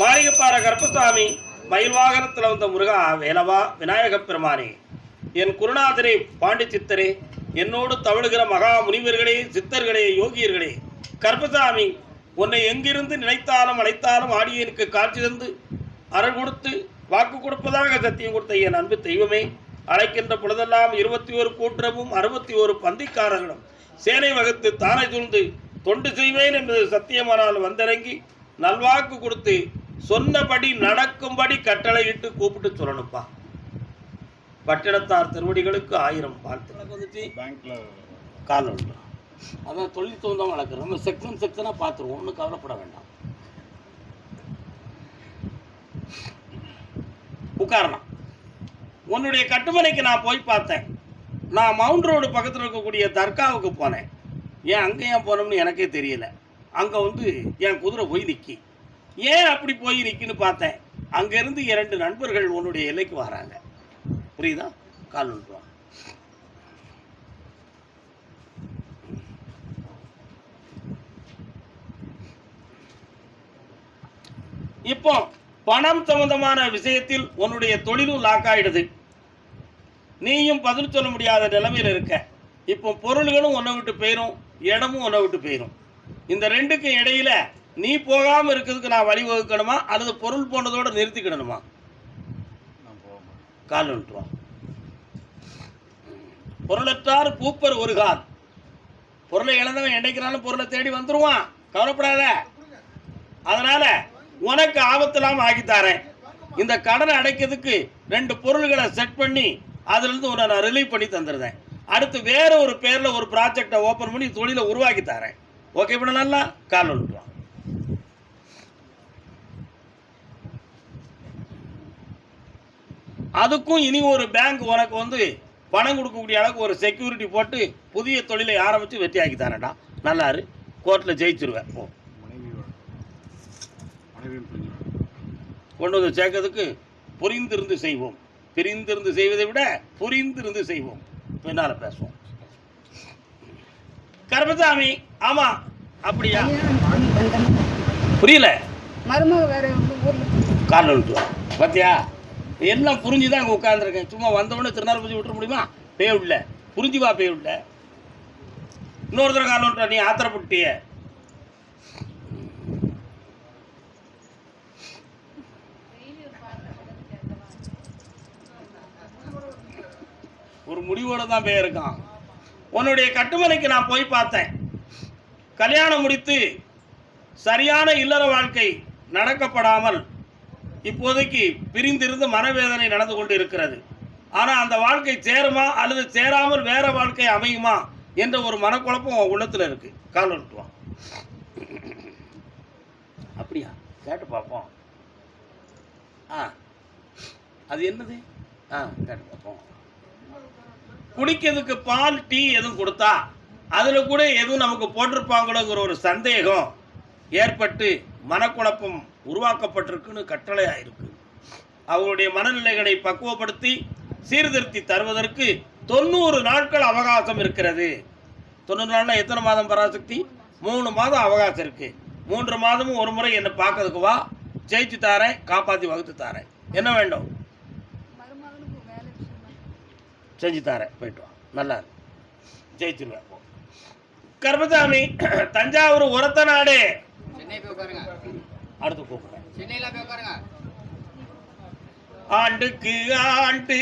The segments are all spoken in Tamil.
மாளிகைப்பாற கருப்பசாமி மயில் வாகனத்தில் வந்த முருகா வேலவா விநாயகப் பெருமானே, என் குருநாதரே பாண்டி சித்தரே, என்னோடு தவழுகிற மகா முனிவர்களே, சித்தர்களே, யோகியர்களே, கருப்பசாமி உன்னை எங்கிருந்து நினைத்தாலும் அழைத்தாலும் ஆடியனுக்கு காட்சி தந்து அருள் கொடுத்து வாக்கு கொடுப்பதாக சத்தியம் கொடுத்த என் அன்பு தெய்வமே, அழைக்கின்ற பொழுதெல்லாம் 21 கூற்றமும் 61 பந்திக்காரர்களும் சேனை வகுத்து தானை சூழ்ந்து தொண்டு செய்வேன் என்பது சத்தியமானால் வந்திறங்கி நல்வாக்கு கொடுத்து சொன்னபடி நடக்கும்படி கட்டளையிட்டு கூப்பிட்டு சொல்லணும்ப்பா. பட்டினத்தார் திருவடிகளுக்கு 1000 வாழ்த்து. வந்துச்சு கால் அதான் தொழில் தகுந்தவங்க வளர்க்குறோம். நம்ம செக்ஷனாக பார்த்துருவோம், ஒன்றும் கவலைப்பட வேண்டாம். உட்காரலாம். உன்னுடைய கட்டுமனைக்கு நான் போய் பார்த்தேன். நான் மவுண்ட் ரோடு பக்கத்தில் இருக்கக்கூடிய தர்காவுக்கு போனேன். ஏன் அங்கே ஏன் போனோம்னு எனக்கே தெரியல. அங்கே என் குதிரை போய் நிற்கி. ஏன் அப்படி போய் நிற்கின்னு பார்த்தேன். அங்கேருந்து 2 நண்பர்கள் உன்னுடைய எல்லைக்கு வராங்க. புரியுதா? கால் நுட்பம். இப்போ பணம் சம்பந்தமான விஷயத்தில் உன்னுடைய தொழிலும் லாக் ஆயிடுது. நீயும் பதில் சொல்ல முடியாத நிலைமையில் இருக்க. இப்போ பொருள்களும் உன்னை விட்டு போயிடும், இடமும் உன்னை விட்டு போயிடும். இந்த ரெண்டுக்கும் இடையில நீ போகாமல் இருக்கிறதுக்கு நான் வழிவகுக்கணுமா அல்லது பொருள் போனதோடு நிறுத்திக்கிடணுமா? கால் விட்டுருவான். பொருளற்றார் பூப்பர் ஒரு கால். பொருளை இழந்தவன் என்றைக்கிறாலும் பொருளை தேடி வந்துருவான். கவலைப்படாத. அதனால உனக்கு ஆபத்தில்லாம ஆகித்தாரேன். இந்த கடனை அடைக்கிறதுக்கு 2 பொருள்களை செட் பண்ணி அதுலேருந்து உன்னை நான் ரிலீவ் பண்ணி தந்துடுறேன். அடுத்து வேற ஒரு பேரில் ஒரு ப்ராஜெக்டை ஓப்பன் பண்ணி தொழிலை உருவாக்கி தரேன். ஓகே பண்ணலாம்ல? கால் விட்டுருவான். அதுக்கும் இனி ஒரு பேங்க் உனக்கு பணம் கொடுக்கக்கூடிய அளவுக்கு ஒரு செக்யூரிட்டி போட்டு புதிய தொழிலை ஆரம்பித்து வெற்றி ஆக்கி தரேன்டா. நல்லாரு. கோர்ட்டில் ஜெயிச்சிருவேன். கொண்டு வந்து சேர்க்கறதுக்கு புரிந்திருந்து செய்வோம். பிரிந்திருந்து செய்வதை விட புரிந்திருந்து செய்வோம். பின்னால பேசுவோம். கருப்பசாமி. ஆமா, அப்படியா? புரியல. காலில் விட்டுருவோம். பார்த்தியா, எல்லாம் புரிஞ்சுதான் அங்கே உட்காந்துருக்கேன். சும்மா வந்தவொடனே திருநாள் விட்டுற முடியுமா? பேய் விடல. புரிஞ்சு வா, பேய் விடல. இன்னொருத்தர காலில் விட்டுற. நீ ஆத்திரப்பட்டிய. ஒரு முடிவோட தான் போயிருக்கான். உன்னுடைய கட்டுமனைக்கு நான் போய் பார்த்தேன். கல்யாணம் முடித்து சரியான இல்லற வாழ்க்கை நடக்கப்படாமல் இப்போதைக்கு பிரிந்திருந்து மனவேதனை நடந்து கொண்டு இருக்கிறது. ஆனால் அந்த வாழ்க்கை சேருமா அல்லது சேராமல் வேற வாழ்க்கை அமையுமா என்ற ஒரு மனக்குழப்பம் உள்ளத்தில் இருக்கு. கால் விட்டுவான். அப்படியா? கேட்டு பார்ப்போம். அது என்னது? கேட்டு பார்ப்போம். குடிக்கிறதுக்கு பால், டீ எதுவும் கொடுத்தா அதில் கூட எதுவும் நமக்கு போட்டிருப்பாங்களோங்கிற ஒரு சந்தேகம் ஏற்பட்டு மனக்குழப்பம் உருவாக்கப்பட்டிருக்குன்னு கட்டளையாக இருக்கு. அவங்களுடைய மனநிலைகளை பக்குவப்படுத்தி சீர்திருத்தி தருவதற்கு 90 நாட்கள் அவகாசம் இருக்கிறது. 90 நாள்னா எத்தனை மாதம் பராசக்தி? 3 மாதம் அவகாசம் இருக்கு. 3 மாதமும் ஒரு முறை என்னை பார்க்கறதுக்கு வா. ஜெயிச்சு தாரேன், காப்பாற்றி வகுத்து தாரேன். என்ன வேண்டும்? செஞ்சு தாரேன். போயிட்டு வா. நல்லா ஜெயிச்சிருவேன். கருப்பசாமி. தஞ்சாவூர் உரத்த நாடு. அடுத்து கூப்பிடுறேன். ஆண்டுக்கு ஆண்டு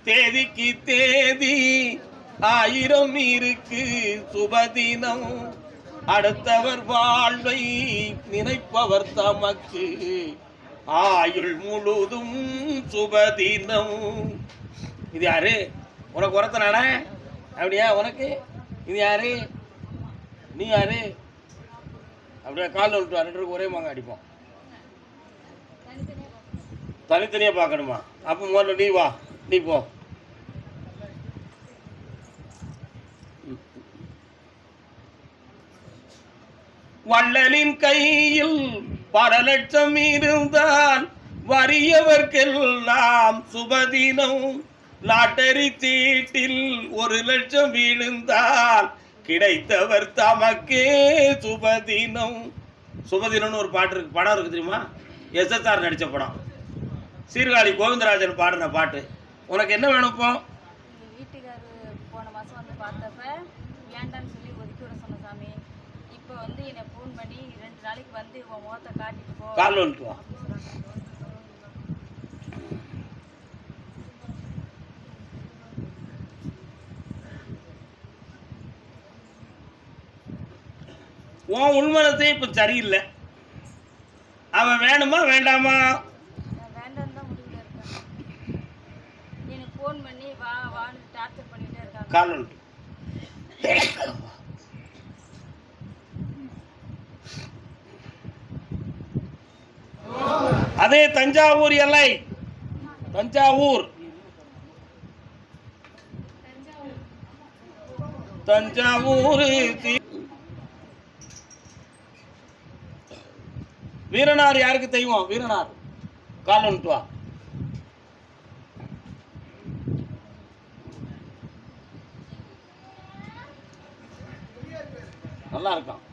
தேதிக்கு தேதி 1000 இருக்கு சுபதினம். அடுத்தவர் வாழ்வை நினைப்பவர் தமக்கு ஆயுள் முழுதும் சுபதினம். இது யாரு? உனக்கு உரத்த நாடா? அப்படியா? உனக்கு இது யாரு? நீ யாரு? அப்படியே காலில் விட்டு 2 பேருக்கு ஒரே மாங்க அடிப்போம். தனித்தனியாக பார்க்கணுமா? அப்போ முதல்ல நீ வா, நீ போ. வள்ளலின் கையில் பல லட்சம் இருந்தால் வறியவர்க்கெல்லாம் சுபதினம். லாட்டரி சீட்டில் 1 லட்சம் விழுந்தால் கிடைத்தவர் தமக்கே சுபதினம். சுபதினம்னு ஒரு பாட்டு இருக்கு, படம் இருக்கு தெரியுமா? எஸ்எஸ்ஆர் நடித்த படம். சீர்காழி கோவிந்தராஜன் பாடின பாட்டு. உனக்கு என்ன வேணும் இப்போ? வீட்டுக்காரரு போன மாதம் வந்து பார்த்தப்ப வேண்டான்னு சொல்லி ஒதுக்கி விட சொன்ன சாமி. இப்போ வந்து என்னை ஃபோன் பண்ணி 2 நாளைக்கு வந்து உன் முகத்தை காட்டிட்டு போ, கால் வந்துட்டு வா. உன் உள்மனத்தை இப்போ சரியில்லை. அவன் வேணுமா வேண்டாமா? வேண்டான்னு தான் முடிவில் இருக்கேன். எனக்கு ஃபோன் பண்ணி வா வான்னு டார்ச்சர் பண்ணிகிட்டே இருக்காங்க. கால் வந்துட்டு அதே தஞ்சாவூர் எல்லை. தஞ்சாவூர் தஞ்சாவூர் வீரனார் யாருக்கு தெய்வம்? வீரனார். கால் வந்துட்டு வா. நல்லா இருக்கான்.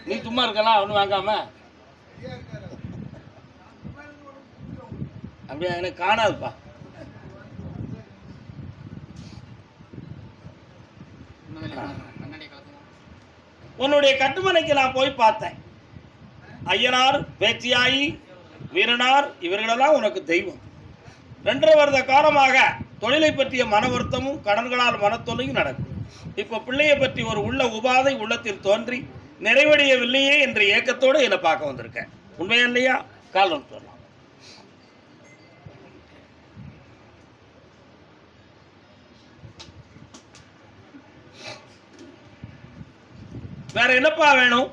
நீ சும்மா இருக்கலாம் ஒன்றும் வாங்காம. அப்படியா? எனக்கு காணாதுப்பா. உன்னுடைய கட்டுமனைக்கு நான் போய் பார்த்தேன். ஐயனார், பேச்சியாயி, வீரனார் இவர்களெல்லாம் உனக்கு தெய்வம். 2.5 வருட காலமாக தொழிலை பற்றிய மன வருத்தமும் கடன்களால் மனத்தொல்லையும் நடக்கும். இப்போ பிள்ளையை பற்றி ஒரு உள்ள உபாதை உள்ளத்தில் தோன்றி நிறைவடையவில்லையே என்ற ஏக்கத்தோடு என்னை பார்க்க வந்திருக்கேன். உண்மையா இல்லையா? கால் வந்து சொல்லலாம். வேற என்னப்பா வேணும்?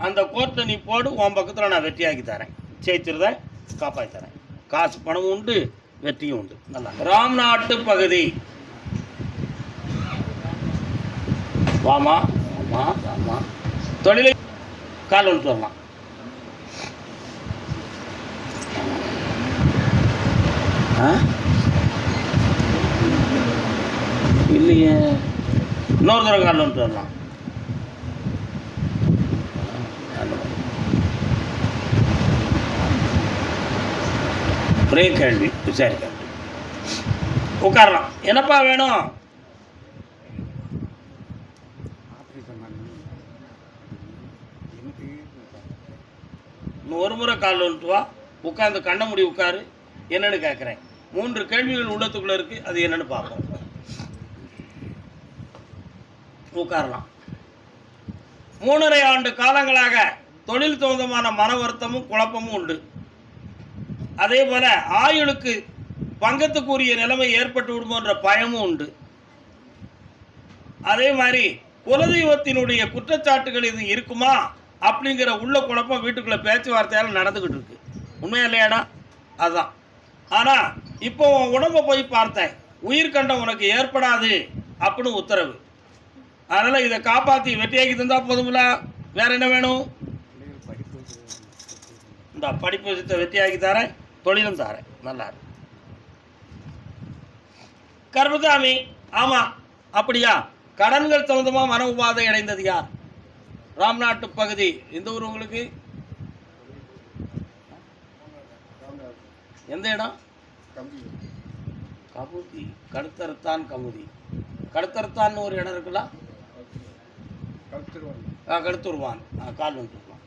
அந்த கோர்ட்டை நீ போடு, உன் பக்கத்தில் நான் வெற்றியாக்கி தரேன். ஜெயிச்சிருந்தேன், காப்பாற்றி தரேன். காசு பணம் உண்டு, வெற்றியும் உண்டு. நல்லா. ராம்நாட்டு பகுதி. வாமா வாமா வாமா. தொழிலை கால் ஒன்று சொல்லலாம். இல்லையே, இன்னொரு தடவை கால் ஒன்று வரலாம். ஒரே கேள்வி, விசாரிக்க உட்காரலாம். என்னப்பா வேணும்? இன்னும் ஒரு முறை கால் வந்துட்டு வா. உட்காந்து கண்ண முடி உட்காரு. என்னன்னு கேட்குறேன். 3 கேள்விகள் உள்ளத்துக்குள்ளே இருக்குது. அது என்னன்னு பார்ப்போம். உட்காரலாம். 3.5 ஆண்டு காலங்களாக தொழில் சம்பந்தமான மன வருத்தமும் குழப்பமும் உண்டு. அதே போல ஆயுளுக்கு பங்கத்துக்குரிய நிலைமை ஏற்பட்டு விடுமோன்ற பயமும் உண்டு. அதே மாதிரி குலதெய்வத்தினுடைய குற்றச்சாட்டுகள் இது இருக்குமா அப்படிங்கிற உள்ள குழப்பம் வீட்டுக்குள்ள பேச்சுவார்த்தையால் நடந்துகிட்டு இருக்கு. உண்மையா இல்லையாடா? அதுதான். ஆனால் இப்போ உன் உடம்பை போய் பார்த்தேன். உயிர் கண்டம் உனக்கு ஏற்படாது அப்படின்னு உத்தரவு. அதனால் இதை காப்பாற்றி வெற்றியாக்கி தந்தால் போதுங்களா? வேற என்ன வேணும்? இந்த படிப்பு விஷயத்தை வெற்றியாக்கி தரேன், தொழிலும் தரேன். நல்லா இருக்கு. கர்மசாமி. ஆமாம், அப்படியா? கடன்கள் சம்பந்தமாக மன உபாதை அடைந்தது யார்? ராம்நாட்டு பகுதி. எந்த ஊர் உங்களுக்கு? எந்த இடம்? கமுதி. கடுத்தறுத்தான் கமுதி. கடுத்தறுத்தான்னு ஒரு இடம் இருக்குல்ல? கடுத்துருவான். கால் வந்துருக்கலாம்.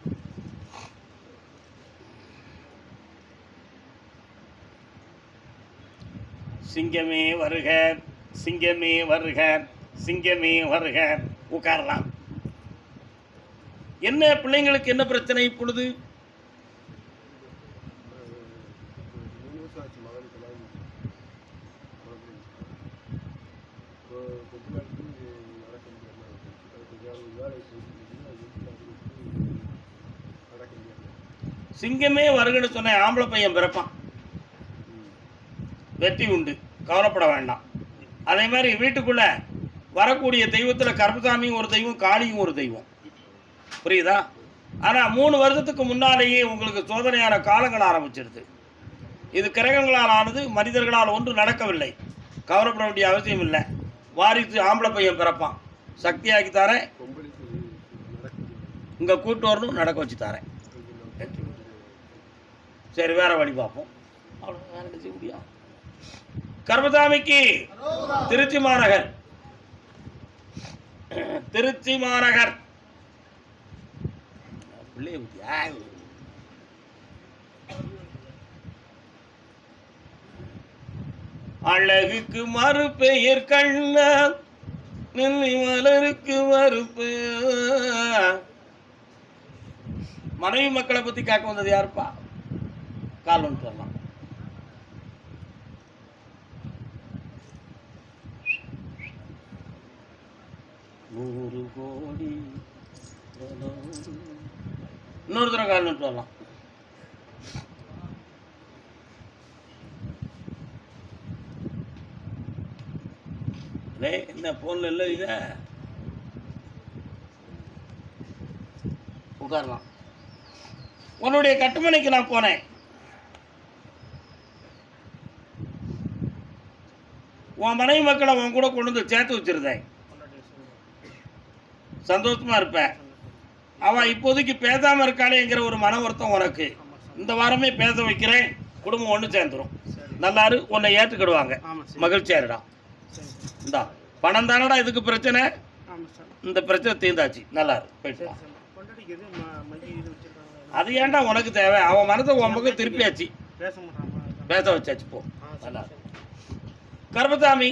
சிங்கமே வருக, சிங்கமே வருக, சிங்கமே வருக. உட்காரலாம். என்ன பிள்ளைங்களுக்கு என்ன பிரச்சனை இப்பொழுது? சிங்கமே வருகன்னு சொன்ன ஆம்பளை பையன் பிறப்பான். வெற்றி உண்டு, கவலைப்பட வேண்டாம். அதே மாதிரி வீட்டுக்குள்ள வரக்கூடிய தெய்வத்தில் கர்மசாமியும் ஒரு தெய்வம், காளியும் ஒரு தெய்வம். புரியுதா? ஆனால் 3 வருஷத்துக்கு முன்னாலேயே உங்களுக்கு சோதனையான காலங்கள் ஆரம்பிச்சிருது. இது கிரகங்களால் ஆனது, மனிதர்களால் ஒன்று நடக்கவில்லை. கவலைப்பட வேண்டிய அவசியம் இல்லை. வாரிசு ஆம்பளை பையன் பிறப்பான், சக்தியாக்கி தரேன், இங்கே கூட்டு வரணும், நடக்க வச்சு தரேன். சரி, வேற வழி பார்ப்போம். அவ்வளோ வேற என்ன செய்ய முடியும்? கர்மசாமிக்கு திருச்சி மாநகர், திருச்சி மாநகர் அழகுக்கு மறுபெயர் கண்ணா, நெல்லி மலருக்கு மறுபெயர். மனைவி மக்களை பத்தி கேட்க வந்தது யாருப்பா? கால் ஒன்று வரலாம். நூறு கோடி இன்னொரு தடவை கால் ஒன்று வரலாம். என்ன போன்ல இல்லை, இத உட்காரலாம். உன்னுடைய கட்டுமனைக்கு நான் போனேன். உன் மனைவி மக்களை உன் கூட கொண்டு வந்து சேர்த்து வச்சிருந்தேன். சந்தோஷமா இருப்பேன். அவன் இப்போதைக்கு பேசாம இருக்காளேங்கிற ஒரு மன வருத்தம் உனக்கு. இந்த வாரமே பேச வைக்கிறேன், குடும்பம் ஒன்று சேர்ந்துடும். நல்லாரு, உன்னை ஏற்றுக்கிடுவாங்க, மகிழ்ச்சியாருடா. இந்தா பணம் தானடா இதுக்கு பிரச்சனை, இந்த பிரச்சனை தீர்ந்தாச்சு. நல்லாரு, போயிட்டு அது ஏன்டா உனக்கு தேவை? அவன் மனதை உன் பக்கம் திருப்பியாச்சு, பேச வச்சாச்சு. போ. நல்லா கர்மசாமி,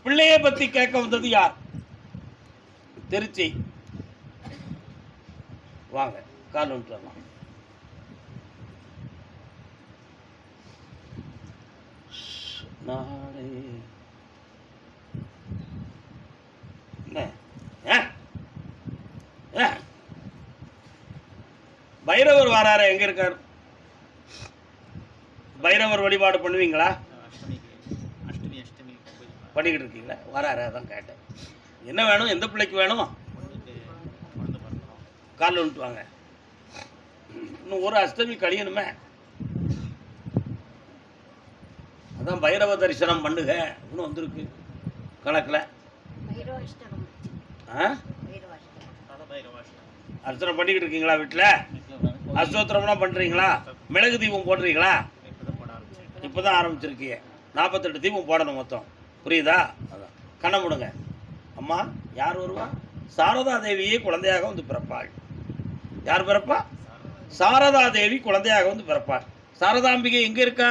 பிள்ளையை பத்தி கேட்க வந்தது யார்? திருச்சி. வாங்க, கால் ஒன்று வரலாம். நாளே பைரவர் வாராரு, எங்க இருக்கார்? பைரவர் வழிபாடு பண்ணுவீங்களா? பண்ணிக்கிட்டு இருக்கீங்களா? வராரு, அதான் கேட்டேன். என்ன வேணும்? எந்த பிள்ளைக்கு வேணும்? காலில் வந்துட்டு வாங்க. இன்னும் ஒரு அஷ்டமி கழியணுமே. அதான் பைரவ தரிசனம் பண்ணுக இன்னும் வந்திருக்கு கணக்கில். அர்ச்சனை பண்ணிக்கிட்டு இருக்கீங்களா? வீட்டில் அஸ்தோத்திரம்லாம் பண்ணுறீங்களா? மிளகு தீபம் போடுறீங்களா? இப்போ தான் ஆரம்பிச்சிருக்கீங்க. 48 தீபம் போடணும் மொத்தம். புரியுதா? அதான் கண்ணை முடுங்க. அம்மா, யார் வருவா? சாரதா தேவியே குழந்தையாக வந்து பிறப்பாள். யார் பிறப்பா? சாரதா தேவி குழந்தையாக வந்து பிறப்பாள். சாரதாம்பிகை எங்கே இருக்கா?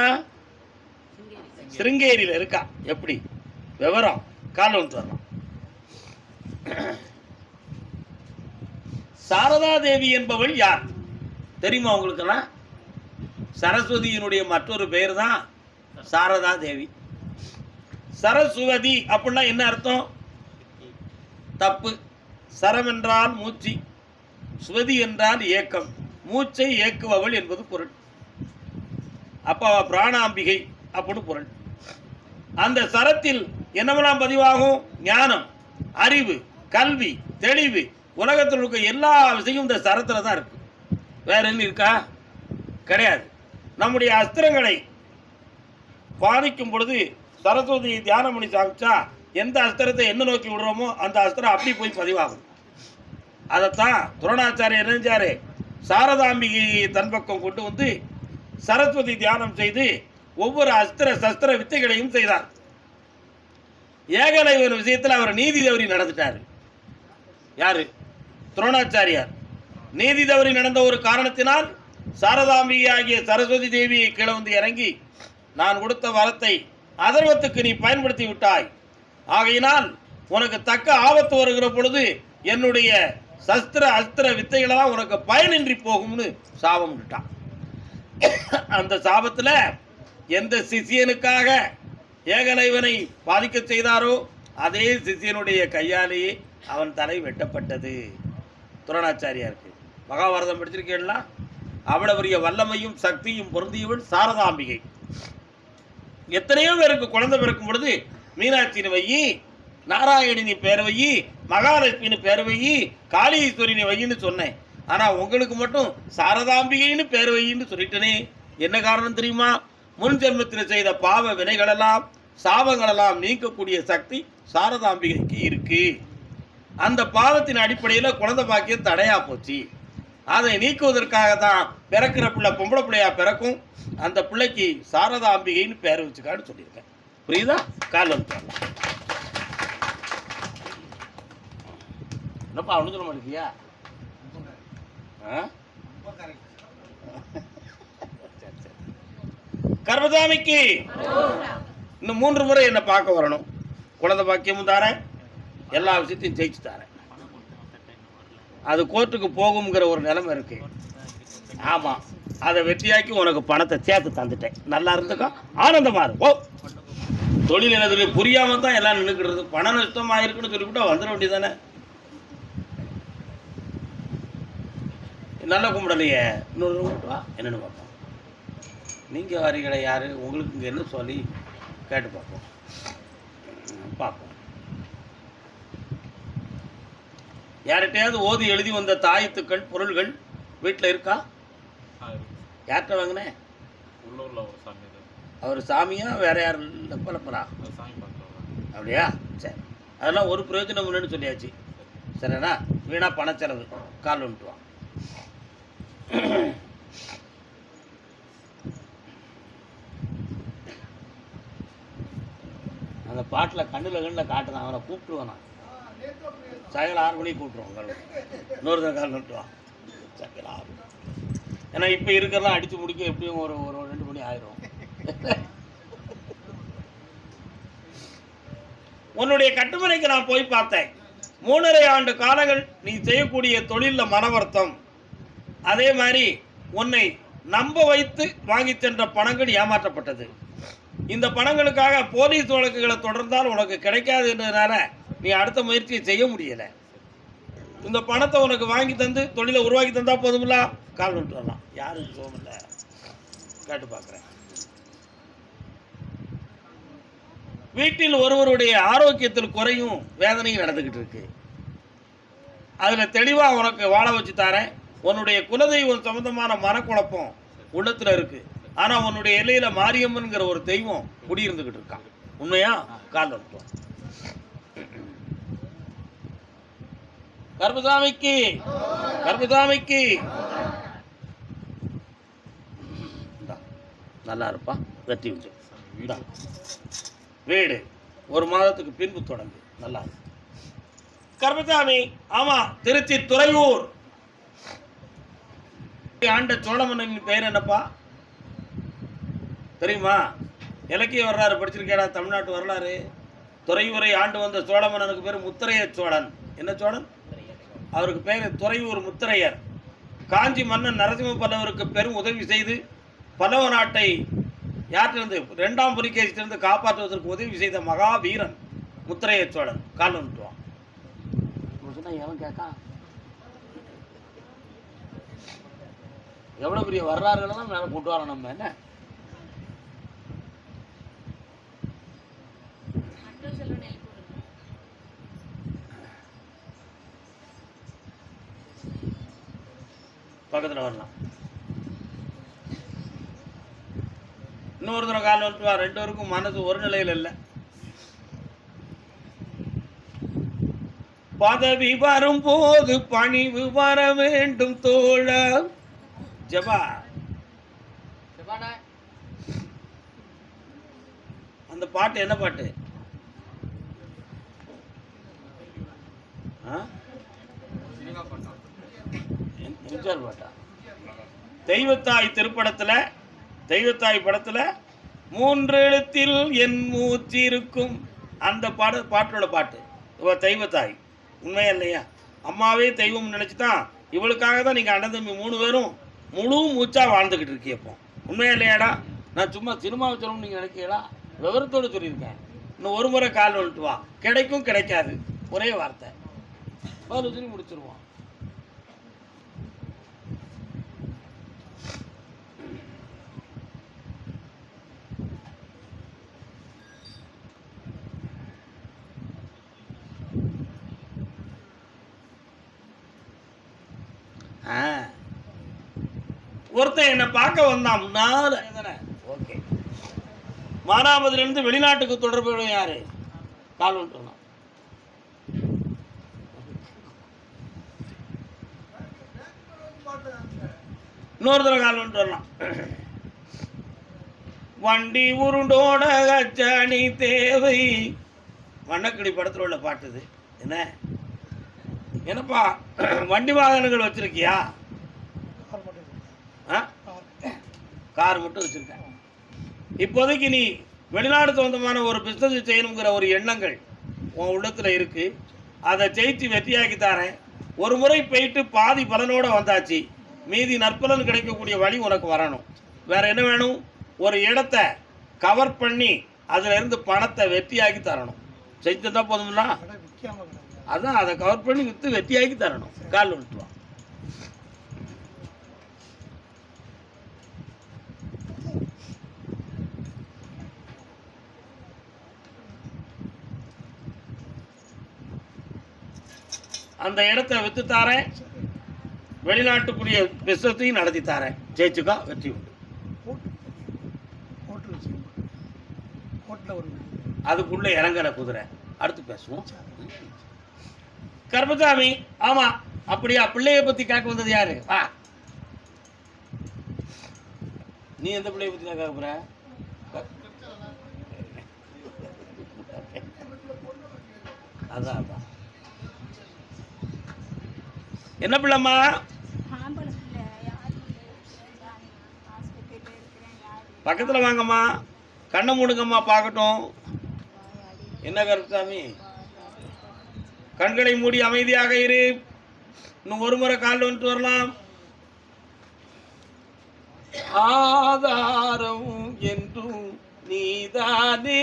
சிருங்கேரியில் இருக்கா. எப்படி விவரம்? கால் வந்து வரலாம். சாரதா தேவி என்பவள் யார் தெரியுமா உங்களுக்கெல்லாம்? சரஸ்வதியினுடைய மற்றொரு பெயர் தான் சாரதா தேவி. சரஸ்வதி அப்படின்னா என்ன அர்த்தம்? தப்பு. சரம் என்றால் மூச்சு, ஸ்வதி என்றால் ஏக்கம், மூச்சை ஏக்குபவள் என்பது பொருள். அப்போ பிராணாம்பிகை அப்படின்னு பொருள். அந்த சரத்தில் என்னவெல்லாம் பதிவாகும்? ஞானம், அறிவு, கல்வி, தெளிவு, உலகத்தில் இருக்க எல்லா விஷயமும் இந்த சரத்தில் தான் இருக்கு. வேற என்ன இருக்கா? கிடையாது. நம்முடைய அஸ்திரங்களை பாதிக்கும் பொழுது சரஸ்வதியை தியானம் பண்ணி சாப்பிட்டா எந்த அஸ்திரத்தை என்ன நோக்கி விடுறோமோ அந்த அஸ்திரம் அப்படி போய் பதிவாகும். அதைத்தான் துரோணாச்சாரியர் நினைச்சாரு, சாரதாம்பிகையை தன் பக்கம் கொண்டு வந்து சரஸ்வதி தியானம் செய்து ஒவ்வொரு அஸ்திர சஸ்திர வித்தைகளையும் செய்தார். ஏகலைவன் விஷயத்தில் அவர் நீதி தவறி நடந்துட்டார். யாரு? துரோணாச்சாரியார். நீதி தவறி நடந்த ஒரு காரணத்தினால் சாரதாம்பிகை ஆகிய சரஸ்வதி தேவியை கீழே வந்து இறங்கி, நான் கொடுத்த வரத்தை அதர்வத்துக்கு நீ பயன்படுத்தி விட்டாய், ஆகையினால் உனக்கு தக்க ஆபத்து வருகிற பொழுது என்னுடைய சஸ்திர அஸ்திர வித்தைகளெல்லாம் உனக்கு பயனின்றி போகும்னு சாபம் விட்டான். அந்த சாபத்தில் எந்த சிஷியனுக்காக ஏகலைவனை பாதிக்க செய்தாரோ அதே சிஷியனுடைய கையாலேயே அவன் தலை வெட்டப்பட்டது. துரோணாச்சாரியாருக்கு மகாபாரதம் படிச்சிருக்கீங்களா? அவ்வளவு பெரிய வல்லமையும் சக்தியும் பொருந்தியவள் சாரதாம்பிகை. எத்தனையோ பேருக்கு குழந்தை பிறக்கும் பொழுது மீனாட்சின்னு வையி, நாராயணினி பேர் வையி, மகாலட்சுமின்னு பேர் வையி, காளீஸ்வரினி வையின்னு சொன்னேன். ஆனால் உங்களுக்கு மட்டும் சாரதாம்பிகைன்னு பேர் வையின்னு சொல்லிட்டனே. என்ன காரணம் தெரியுமா? முன் ஜென்மத்தில் செய்த பாவ வினைகளெல்லாம் சாபங்களெல்லாம் நீக்கக்கூடிய சக்தி சாரதாம்பிகைக்கு இருக்கு. அந்த பாவத்தின் அடிப்படையில் குழந்தை பாக்கியம் தடையா போச்சு. அதை நீக்குவதற்காக தான் பிறக்கிற பிள்ளை பொம்பளை பிள்ளையா பிறக்கும். அந்த பிள்ளைக்கு சாரதாம்பிகைன்னு பேர் வச்சுக்கான்னு சொல்லியிருக்கேன். புரியுதா? கால் வந்து என்னப்பா அவனு சொல்ல மாட்டேங்கியா? கர்மசாமிக்கு இன்னும் 3 முறை என்ன பார்க்க வரணும். குழந்தை பாக்கியமும் தாரேன், எல்லா விஷயத்தையும் ஜெயிச்சு தாரேன். அது கோர்ட்டுக்கு போகுங்கிற ஒரு நிலைமை இருக்கு. ஆமாம், அதை வெற்றியாக்கி உனக்கு பணத்தை சேர்த்து தந்துட்டேன். நல்லா இருந்துக்கோ, ஆனந்தமா இருக்கும். தொழில் என்னது புரியாம தான் எல்லாம் நின்றுக்கிறது. பணம் நஷ்டமாக இருக்குன்னு சொல்லிவிட்டா வந்துட வேண்டியதானே. நல்லா கும்பிடலையே, இன்னொரு கும்பிட்டுவா என்னென்னு பார்ப்போம். நீங்கள் வாரிகளை யார், உங்களுக்கு இங்கே என்ன சொல்லி கேட்டு பார்ப்போம். யார்கிட்டையாவது ஓதி எழுதி வந்த தாயத்துக்கள் பொருள்கள் வீட்டில் இருக்கா? யார்கிட்ட வாங்கினேன்? அவர் சாமியா வேற யாரும் பலப்பரா? அப்படியா? சரி, அதெல்லாம் ஒரு பிரயோஜனம் இல்லைன்னு சொல்லியாச்சு. சரிண்ணா, வீணா பணச்செலவு. கால் வந்துட்டுவான். அந்த பாட்டில் கண்ணில் காட்டுதான். அவனை கூப்பிட்டுவானா சாயங்காலம் 6 மணிக்கு கூப்பிட்டுருவோம். இன்னொரு கால் நட்டுவான் சாயங்காலம் 6. ஏன்னா இப்போ இருக்கிறதெல்லாம் அடித்து முடிக்க எப்படியும் ஒரு 2 மணி ஆயிரும். உன்னுடைய கட்டுமனைக்கு நான் போய் பார்த்தேன். 3.5 ஆண்டு காலங்கள் நீ செய்யக்கூடிய தொழிலில் மன வருத்தம். அதே மாதிரி உன்னை நம்ப வைத்து வாங்கி சென்ற பணங்கள் ஏமாற்றப்பட்டது. இந்த பணங்களுக்காக போலீஸ் வழக்குகளை தொடர்ந்தால் உனக்கு கிடைக்காது என்றதுனால நீ அடுத்த முயற்சியை செய்ய முடியலை. இந்த பணத்தை உனக்கு வாங்கி தந்து தொழிலை உருவாக்கி தந்தா போதுமில்ல. கால் விட்டு வரலாம். யாரும் சோமில்ல கேட்டு பார்க்குறேன். வீட்டில் ஒருவருடைய ஆரோக்கியத்தில் குறையும் வேதனையும் நடந்துக்கிட்டு இருக்கு. அதில் தெளிவாக உனக்கு வாழ வச்சு தரேன். உன்னுடைய குலதெய்வம் சம்பந்தமான மனக்குழப்பம் உள்ளத்தில் இருக்கு. ஆனால் உன்னுடைய எல்லையில் மாரியம்மன்கிற ஒரு தெய்வம் குடியிருந்துக்கிட்டு இருக்கான். உண்மையா? கால் வந்துட்டோம். கர்மசாமிக்கு கர்மசாமிக்கு நல்லா இருப்பா. வெற்றி உண்டு. வீடு 1 மாதத்துக்கு பின்பு தொடங்கு. நல்லா இருக்கு கர்மசாமி. ஆமா, திருச்சி துறையூர் ஆண்ட சோழமன்னன் பெயர் என்னப்பா தெரியுமா? இலக்கிய வரலாறு படிச்சிருக்கேடா? தமிழ்நாட்டு வரலாறு. துறையூரை ஆண்டு வந்த சோழமன்னனுக்கு பேர் முத்திரைய சோழன். என்ன சோழன்? அவருக்கு பேர் துறையூர் முத்திரையர். காஞ்சி மன்னன் நரசிம்ம பல்லவருக்கு பெரும் உதவி செய்து பல்லவ நாட்டை யார்ட்டிருந்து 2ஆம் புலிகேசியிலிருந்து காப்பாற்றுவதற்கு உதவி செய்த மகாவீரன் முத்திரைய சோழன். கால் வந்துட்டுவான். எவன் கேட்கா? எவ்வளோ பெரிய வரலாறுகளெல்லாம் மேலே கொண்டு வரோம் நம்ம. என்ன பக்கத்தில் வரலாம். இன்னொரு தடவை கால் வந்துட்டு வா. 2 பேருக்கும் மனசு ஒரு நிலையில் இல்லை. பதவி வரும்போது பணிவு வர வேண்டும் தோழா. ஜபா அந்த பாட்டு என்ன பாட்டு? பாட்டா? தெய்வத்தாய் திருப்படத்துல, தெய்வத்தாய் படத்துல 3 எழுத்தில் என் மூச்சு இருக்கும். அந்த பாட்டோட பாட்டு தெய்வத்தாய். உண்மையா இல்லையா? அம்மாவே தெய்வம் நினைச்சுதான் இவளுக்காக தான் நீங்க அண்ணன் தம்பி 3 பேரும் முழு மூச்சா வாழ்ந்துகிட்டு இருக்கியப்போ. உண்மையா இல்லையாடா? நான் சும்மா சினிமா வச்சோம்னு நீங்க நினைக்கிறீங்களா? விவரத்தோடு சொல்லியிருக்கேன். இன்னும் 1 முறை கால் வந்துட்டு வா. கிடைக்கும் கிடைக்காது ஒரே வார்த்தை. சொல்லி முடிச்சிருவோம். ஒருத்தன் என்னை பார்க்க வந்தான் முன்னால. ஓகே, மானாமதுலேருந்து வெளிநாட்டுக்கு தொடர்பு யாரு? கால் வந்துட்டு இன்னொரு தடவை கால் வந்துட்டு வரலாம். வண்டி உருண்டோட கச்சாணி தேவை. வண்ணக்கிளி படத்தில் உள்ள பாட்டு இது. என்ன என்னப்பா வண்டி வாகனங்கள் வச்சிருக்கியா? கார் மட்டும் வச்சிருக்கேன். இப்போதைக்கு நீ வெளிநாடு சொந்தமான ஒரு பிஸ்னஸ் செய்யணுங்கிற ஒரு எண்ணங்கள் உன் உள்ளத்தில் இருக்கு. அதை ஜெயிச்சு வெற்றியாக்கி தரேன். ஒரு முறை போயிட்டு பாதி பலனோட வந்தாச்சு, மீதி நற்பலன் கிடைக்கக்கூடிய வழி உனக்கு வரணும். வேற என்ன வேணும்? ஒரு இடத்த கவர் பண்ணி அதுல இருந்து பணத்தை வெற்றியாக்கி தரணும். செஞ்சுட்டா போதும்ல? அதான் அதை கவர் பண்ணி விற்று வெற்றியாக்கி தரணும். கால் விட்டுருவான். அந்த இடத்த வித்து தாரேன், வெளிநாட்டுக்குரிய பிசினஸையும் நடத்தி தாரேன். ஜெயிச்சுக்கா, வெற்றி உண்டு. அதுக்குள்ள இறங்கல குதிரை. அடுத்து பேசுவோம். கர்மசாமி, ஆமா அப்படியா? பிள்ளைய பத்தி கேட்க வந்தது யாரு? நீ எந்த பிள்ளைய பத்தி கேட்க போற? அதான் அதான். என்ன பிள்ளைம்மா? பக்கத்துல வாங்கம்மா, கண்ணை மூடுங்கம்மா பார்க்கட்டும். என்ன கருப்பசாமி? கண்களை மூடி அமைதியாக இரு. இன்னும் ஒரு முறை கால் வந்துட்டு வரலாம். ஆதாரம் என்றும் நீதானே,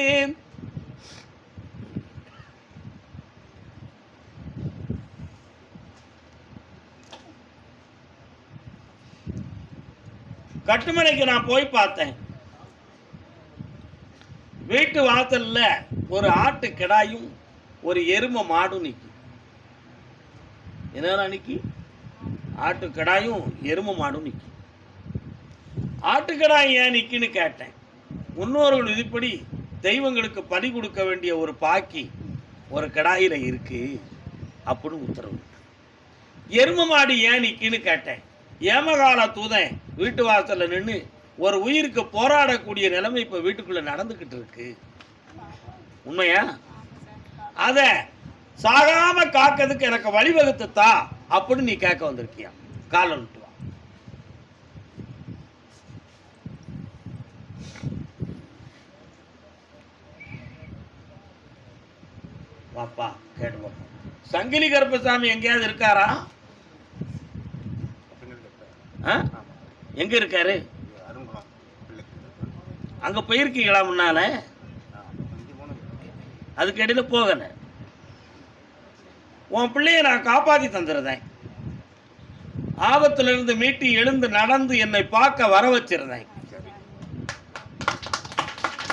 கட்டுமனைக்கு நான் போய் பார்த்தேன். வீட்டு வாசல்ல ஒரு ஆட்டு கிடாயும் ஒரு எருமை மாடும் நிக்கி. என்ன நிக்கி? ஆட்டு கிடாயும் எருமை மாடும் நிக்கி. ஆட்டு கிடாய் ஏன் நிக்கின்னு கேட்டேன். முன்னோர்கள் விதிப்படி தெய்வங்களுக்கு பலி கொடுக்க வேண்டிய ஒரு பாக்கி ஒரு கிடாயில இருக்கு அப்படின்னு உத்தரவு. எருமை மாடு ஏன் நிக்கின்னு கேட்டேன். ஏமகால தூதன் வீட்டு வாசல்ல நின்று ஒரு உயிருக்கு போராடக்கூடிய நிலைமை இப்ப வீட்டுக்குள்ள நடந்துகிட்டு இருக்கு. உண்மையா? அத சாகாம காக்கிறதுக்கு எனக்கு வழிவகுத்துத்தா அப்படின்னு நீ கேட்க வந்திருக்கியா? கால விட்டு வா. வாப்பா கேட்டு. சங்கிலி கருப்பசாமி எங்கேயாவது இருக்காரா? எங்க இருக்காரு? அங்க போயிருக்கீங்களா முன்னால? அதுக்கு இடையில போகல. உன் பிள்ளைய நான் காப்பாத்தி தந்துருந்தேன். ஆபத்துல இருந்து மீட்டி எழுந்து நடந்து என்னை பார்க்க வர வச்சிருந்தேன்.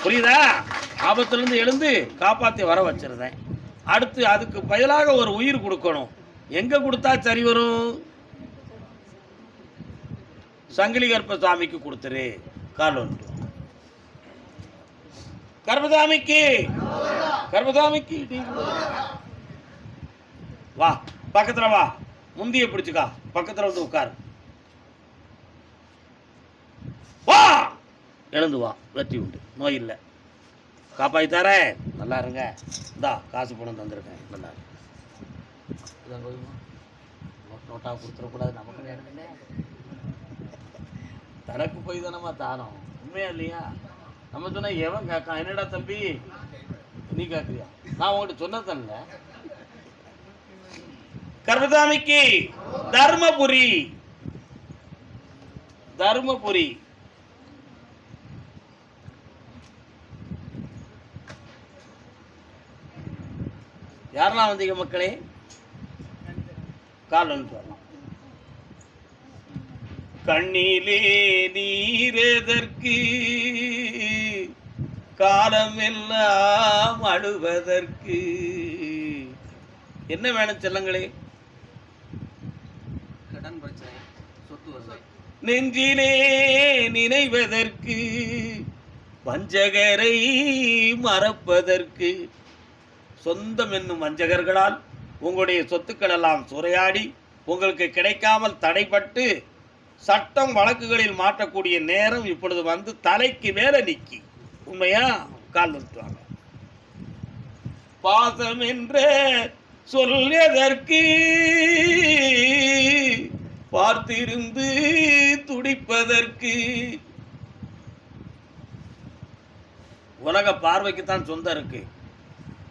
புரியுதா? ஆபத்துல இருந்து எழுந்து காப்பாத்தி வர வச்சிருந்தேன். அடுத்து அதுக்கு பதிலாக ஒரு உயிர் கொடுக்கணும். எங்க கொடுத்தா சரி வரும்? சங்கிலி கருப்பசாமிக்கு கொடுத்துரு. கால் ஒன்று. கருப்பசாமிக்கு, கருப்பசாமிக்கு வா, பக்கத்துல வா, முந்திய பிடிச்சுக்கா, பக்கத்துல வந்து உட்காரு. வா, எழுந்து வா, வெற்றி உண்டு, நோய் இல்லை. காப்பாத்தி தர. நல்லா இருங்க. இந்தா காசு பணம் தந்திருக்கேன். நல்லா நோட்டா கொடுத்துடக்கூடாது. நமக்கு நேரம் இல்லை. தனக்கு போய் தானம்மா தானம். உண்மையா இல்லையா? நம்ம சொன்னா எவன் கேட்கான்? என்னடா தம்பி நீ கேட்குறியா? நான் உங்கள்கிட்ட சொன்னதில்ல. கருப்பசாமிக்கு தர்மபுரி, தர்மபுரி. யாரெல்லாம் வந்தீங்க மக்களே? கால் ஒன்று வரலாம். கண்ணிலே நீரெதற்கு, காலமெல்லாம் அழுவதற்கு. என்ன வேணும் செல்லங்களே? கடன் பிரச்சனை, சொத்து வசை. நெஞ்சிலே நினைவதற்கு, வஞ்சகரை மறப்பதற்கு. சொந்தம் என்னும் வஞ்சகர்களால் உங்களுடைய சொத்துக்கள் எல்லாம் சூறையாடி உங்களுக்கு கிடைக்காமல் தடைப்பட்டு சட்டம் வழக்குகளில் மாற்றக்கூடிய நேரம் இப்பொழுது வந்து தலைக்கு மேல நிக்கி. உண்மையா? கால் நிறுத்துவாங்க. பாசம் என்ற சொல்வதற்கு பார்த்திருந்து துடிப்பதற்கு. உலக பார்வைக்குத்தான் சொந்தம் இருக்கு,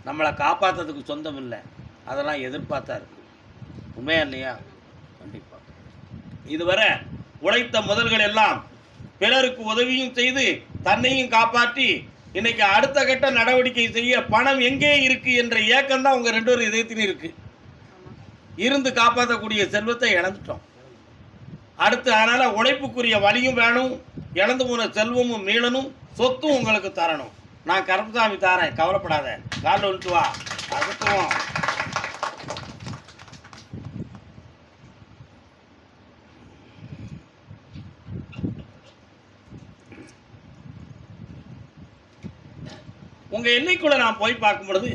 நம்மளை காப்பாற்றுறதுக்கு சொந்தம் இல்லை. அதெல்லாம் எதிர்பார்த்தா இருக்கு. உண்மையா இல்லையா? கண்டிப்பா. இதுவரை உழைத்த முதல்கள் எல்லாம் பிறருக்கு உதவியும் செய்து தன்னையும் காப்பாற்றி இன்னைக்கு அடுத்த கட்ட நடவடிக்கை செய்ய பணம் எங்கே இருக்கு என்ற ஏக்கம் தான் உங்க ரெண்டு பேரும் இதயத்திலும் இருக்கு. இருந்து காப்பாற்றக்கூடிய செல்வத்தை இழந்துட்டோம். அடுத்து அதனால உழைப்புக்குரிய வழியும் வேணும், இழந்து போன செல்வமும் மீளனும், சொத்தும் உங்களுக்கு தரணும். நான் கருப்பசாமி தாரேன், கவலைப்படாத. காலில் வந்துட்டு வா, அதுக்கும் உங்க எல்லைக்குள்ள நான் போய் பார்க்கும் பொழுது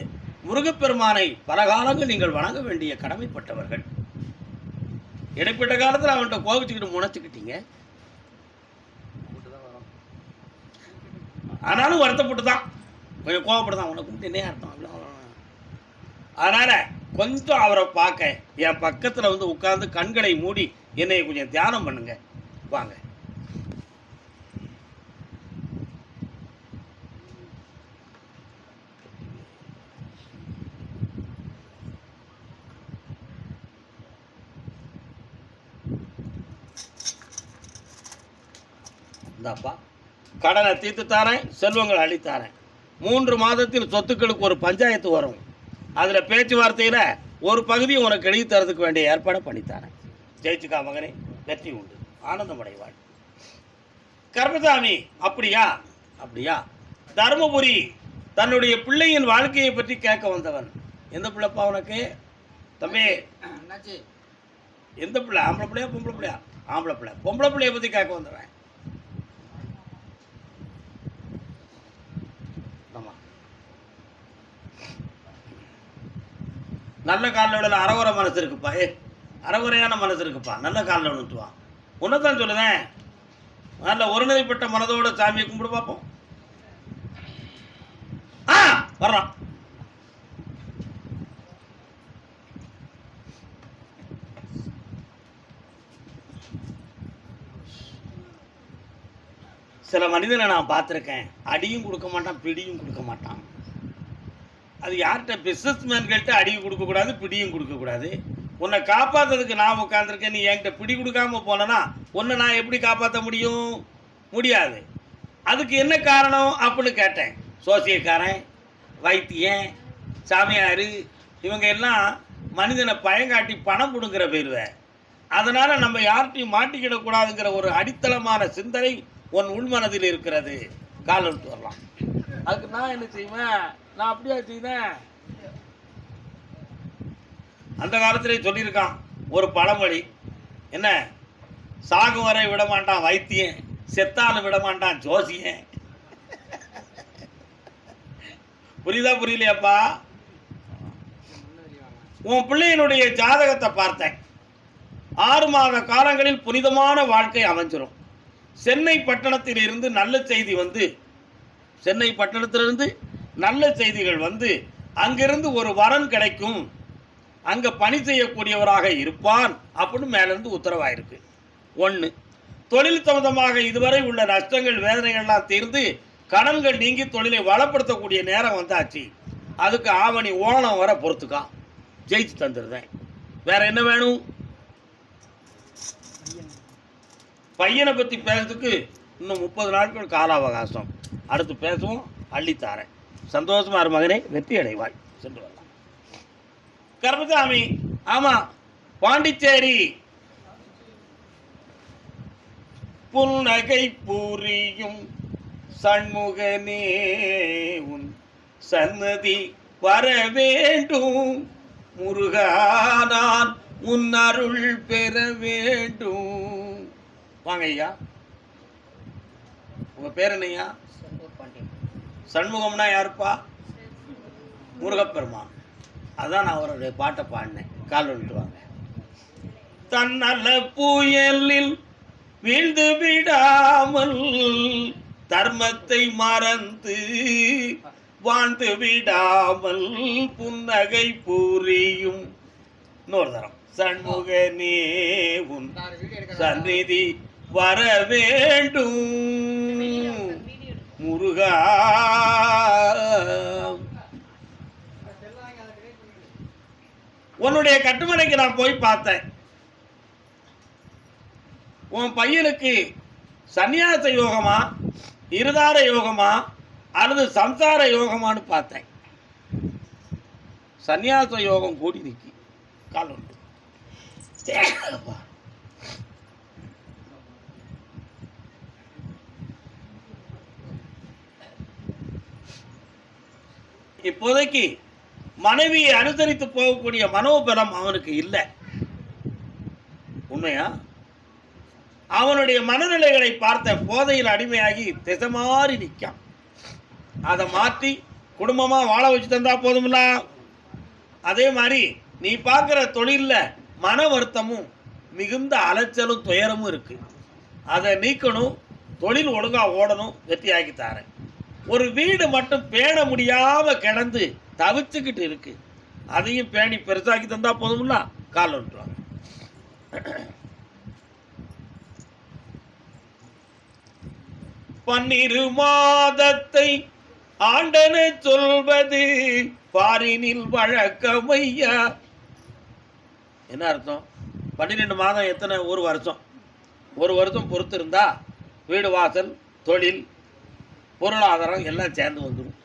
முருகப்பெருமானை பல காலங்கள் நீங்கள் வணங்க வேண்டிய கடமைப்பட்டவர்கள். இடைப்பட்ட காலத்தில் அவன்கிட்ட கோபிச்சுக்கிட்டு முனைச்சுக்கிட்டீங்க. ஆனாலும் வருத்தப்பட்டு தான், கொஞ்சம் கோவப்பட்டு தான். உனக்கு கும்பிட்டு என்ன அர்த்தம்? அதனால கொஞ்சம் அவரை பார்க்க என் பக்கத்தில் வந்து உட்கார்ந்து கண்களை மூடி என்னை கொஞ்சம் தியானம் பண்ணுங்க. வாங்க. இந்தாப்பா, கடனை தீர்த்து தாரேன், செல்வங்கள் அளித்தாரேன். 3 மாதத்தில் சொத்துக்களுக்கு ஒரு பஞ்சாயத்து வரும். அதில் பேச்சுவார்த்தையில் ஒரு பகுதியை உனக்கு எழுதி தரதுக்கு வேண்டிய ஏற்பாடை பண்ணித்தாரேன். ஜெயிச்சுக்கா மகனே, வெற்றி உண்டு, ஆனந்தமடைவாள். கருப்பசாமி, அப்படியா? அப்படியா? தருமபுரி தன்னுடைய பிள்ளையின் வாழ்க்கையை பற்றி கேட்க வந்தவன். எந்த பிள்ளைப்பா உனக்கு தம்பி? எந்த பிள்ளை? ஆம்பளை பிள்ளையா பொம்பளை பிள்ளையா? ஆம்பளை பிள்ளை. பொம்பளை பிள்ளையை பற்றி கேட்க வந்தவன். நல்ல காலில் விடல, அறகுறை மனசு இருக்குப்பா. அறகுறையான மனசு இருக்குப்பா, நல்ல காலில் விழுந்துட்டுவான். உன்னதான் சொல்லுதேன், நல்ல ஒருநிலைப்பட்ட மனதோட சாமியை கும்பிடு பார்ப்போம். வர்றான். சில மனிதனை நான் பார்த்துருக்கேன், அடியும் கொடுக்க மாட்டான், பிடியும் கொடுக்க மாட்டான். அது யார்கிட்ட? பிஸ்னஸ் மேன்கள்கிட்ட அடியும் கொடுக்கக்கூடாது, பிடியும் கொடுக்கக்கூடாது. உன்னை காப்பாற்றுறதுக்கு நான் உட்காந்துருக்கேன், நீ என்கிட்ட பிடி கொடுக்காம போனேன்னா உன்னை நான் எப்படி காப்பாற்ற முடியும்? முடியாது. அதுக்கு என்ன காரணம் அப்படின்னு கேட்டேன். சோசியக்காரன், வைத்தியன், சாமியார், இவங்க எல்லாம் மனிதனை பயங்காட்டி பணம் கொடுங்கிற போயிடுவேன். அதனால் நம்ம யார்கிட்டையும் மாட்டிக்கிடக்கூடாதுங்கிற ஒரு அடித்தளமான சிந்தனை உன் உள்மனதில் இருக்கிறது. கால் விட்டு வரலாம். அதுக்கு நான் என்ன செய்வேன்? நான் அப்படியா செய்தேன்? அந்த காலத்திலே சொல்லியிருக்கான் ஒரு பழமொழி. என்ன? சாகும் வரை விட மாட்டான் வைத்தியன், செத்தாலும் விட மாட்டான் ஜோசியன். புரியுதா புரியலையாப்பா? உன் பிள்ளையினுடைய ஜாதகத்தை பார்த்தேன். 6 மாத காலங்களில் புனிதமான வாழ்க்கை அமைஞ்சிரும். சென்னை பட்டணத்தில் இருந்து நல்ல செய்தி வந்து, சென்னை பட்டணத்திலிருந்து நல்ல செய்திகள் வந்து அங்கிருந்து ஒரு வரன் கிடைக்கும், அங்கே பணி செய்யக்கூடியவராக இருப்பான் அப்படின்னு மேலேருந்து உத்தரவாயிருக்கு. 1. தொழில் சம்பந்தமாக இதுவரை உள்ள நஷ்டங்கள் வேதனைகள்லாம் தீர்ந்து கடன்கள் நீங்கி தொழிலை வளப்படுத்தக்கூடிய நேரம் வந்தாச்சு. அதுக்கு ஆவணி ஓணம் வர பொறுத்துக்கா, ஜெயிச்சு தந்துடுறேன். வேற என்ன வேணும்? பையனை பற்றி பேசுறதுக்கு இன்னும் 30 நாட்கள் கால அவகாசம். அடுத்து பேசுவோம், அள்ளித்தாரேன். சந்தோஷமா இரு மகனே, வெற்றி அடைவாய். சென்று வரலாம். கருப்பசாமி, ஆமா, பாண்டிச்சேரி. புன்னகை புரியும் சண்முகனே, உன் சன்னதி வர வேண்டும். முருகா, நான் உன் அருள் பெற வேண்டும். வாங்க ஐயா. உங்க பேர் என்னையா? சண்முகம்னா யாருப்பா? முருகப்பெருமான். அதான் நான் அவருடைய பாட்டை பாடினேன். கால் வந்துட்டு வாங்க. தன்னல புயலில் வீழ்ந்து விடாமல் தர்மத்தை மறந்து வாழ்ந்து விடாமல் புன்னகை புரியும். இன்னொரு தரம். சண்முகனே உன் சந்நிதி வர வேண்டும் முருகா. உன்னுடைய கட்டுமனைக்கு நான் போய் பார்த்தேன். உன் பையனுக்கு சந்நியாச யோகமா, இருதார யோகமா அல்லது சம்சார யோகமானு பார்த்தேன். சந்நியாச யோகம் கூடி நிற்கி கால் உண்டு. இப்போதைக்கு மனைவியை அனுசரித்து போகக்கூடிய மனோபலம் அவனுக்கு இல்லை. உண்மையா? அவனுடைய மனநிலைகளை பார்த்த போதையில் அடிமையாகி திசை மாறி நிற்கான். அதை மாற்றி குடும்பமா வாழ வச்சு தந்தா போதும்ல. அதே மாதிரி நீ பார்க்குற தொழிலில் மன வருத்தமும் மிகுந்த அலைச்சலும் துயரமும் இருக்கு. அதை நீக்கணும். தொழில் ஒழுங்கா ஓடணும். வெற்றியாக்கி தாரேன். ஒரு வீடு மட்டும் பேண முடியாம கிடந்து தவிச்சுக்கிட்டு இருக்கு. அதையும் பேணி பெருசாக்கி தந்தா போதும்ல. கால் வந்துடுவாங்க. பன்னிரு மாதத்தை ஆண்டன சொல்வது பாரினில் வழக்கமையா. என்ன அர்த்தம்? 12 மாதம் எத்தனை? ஒரு வருஷம். ஒரு வருஷம் பொறுத்து இருந்தா வீடு வாசல் தொழில் பொருளாதாரம் எல்லாம் சேர்ந்து வந்துடும்.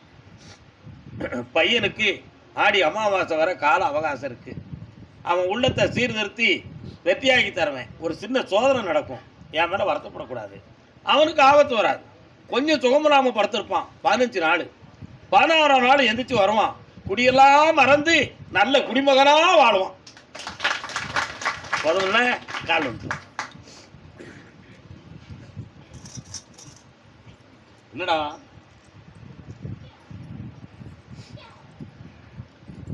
பையனுக்கு ஆடி அமாவாசை வர கால அவகாசம் இருக்கு. அவன் உள்ளத்தை சீர்திருத்தி வெற்றியாகி தருவேன். ஒரு சின்ன சோதனை நடக்கும். என் மேலே வருத்தப்படக்கூடாது. அவனுக்கு ஆபத்து வராது. கொஞ்சம் சுகமில்லாமல் படுத்திருப்பான் 15 நாள். 16ஆம் நாள் எந்திரிச்சு வருவான். குடியெல்லாம் மறந்து நல்ல குடிமகனா வாழுவான். பதினொன்று கால் உண்டு. என்னடா